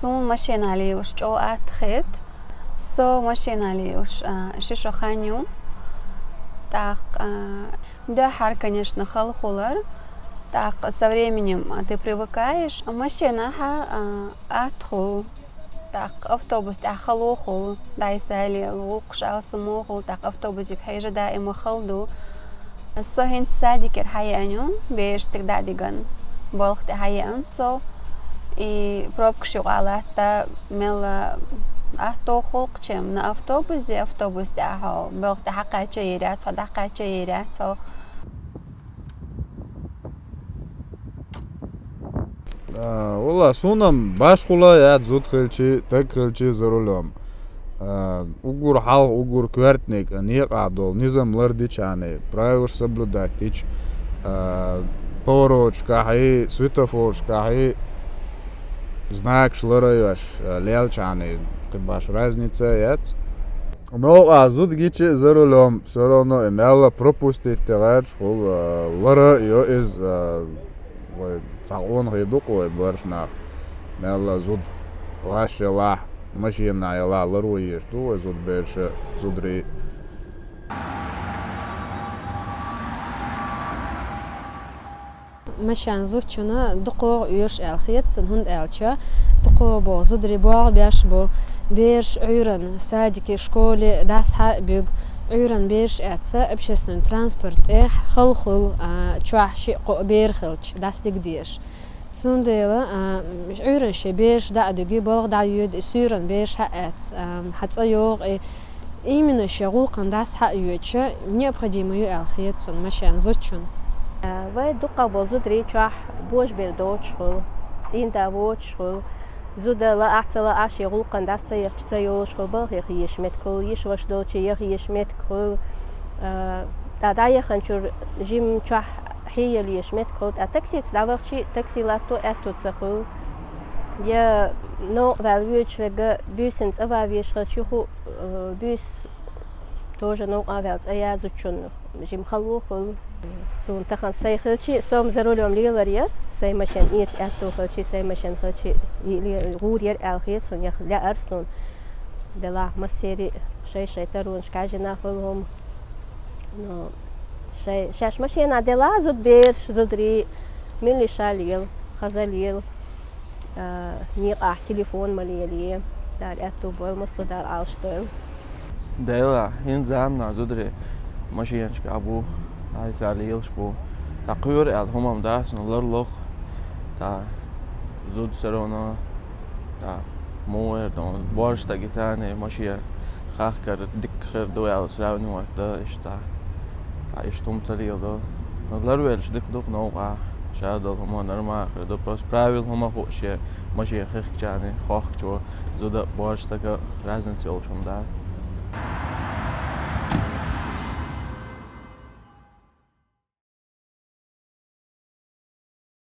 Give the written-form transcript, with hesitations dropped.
سون ماشينالي وش جوات خيط سو ماشينالي وش شيشو خانيو так да хар конечно халхулар так со временем ты привыкаешь машина атху так автобус халохул дайсали лукшал самохул так автобусик хайжа дائما халду الصهين سادك الحيانيون بيش تقدر ديجان بالخت حيان سو и пробка шугалата мела авто холкчем на автобус дахо бохт хакача ират садакача ират со والله سونم باش خلا ياد زود خلشي تك خلشي زرولهم угур хал угур квартник не قابل نظام лардич ане правила соблюдать поворот шкахи светофор шкахи знак шлараюш лелчаны ты баш разница яц но зуд гичи зарулом все равно имела пропустить товарищ хол лара ее из сагон хидук ой баршнах мела зуд лашела машина яла ларуи что зуд больше зудри مشان زوجنا دقوق يوش الخيط سنهند الشا دقوق بو زدري بو بيش بو بيرش عيرن سادك شكولي داس حق بيج عيرن بيرش اتسا بشسن ترانسبورت خلخل تشوح شيء بير خلش داس ديش سونديلا مش عيرن شي بيرش دا دقي بلغ دا يود سيرن بيرش حقات حتى يوغ именно شغل قنداس حق يوتشا необходимо ю الخيط سن مشان زوجنا وای دوقا بازودری چاه بوش بردوش خو زین داوش خو زود لا احتلا عشی غول قندست یخت یوش خو با یخیش مت کل یش واش دوچی یخیش مت کل دادای خنچور جیم چاه هی لیش مت کل اتاکسی داوچی تاکسی لاتو اتو تسخو یا نو والویچ وگه بیسنس اوایش خچی خو بیس توجه نو اوالت ایازوچون جیم خلو خل سون تخن سای خلچی سوم زرولم لیلاریر سای ماشین ایت اتو خلچی سای ماشین خلچی غوریر الخیت سون یخ لعر سون دلا مسیری شی ترون شکاجنا خلهم نو شش ماشین دلا زود بیش زودری ملی شالیل خزالیل نیق تلفن ملیلی در اتو بول مسو در آشتول دلا هین زمان زودری ماشین شکابو هاي ساليلش بو تقير هم داس نلرلخ تا زود سرونا تا موير دون بارش تا گیتانه ماشیه خاخ کرد دک خر دو یا سراونی وقت اشتا اشتم تلیل دو نلرویلش دک دوق نوقع شاید دو هم نرما خر دو پروس پراویل هم خوشیه ماشیه خخ جانه خاخ جو زود بارش تا رازن تیلشم داد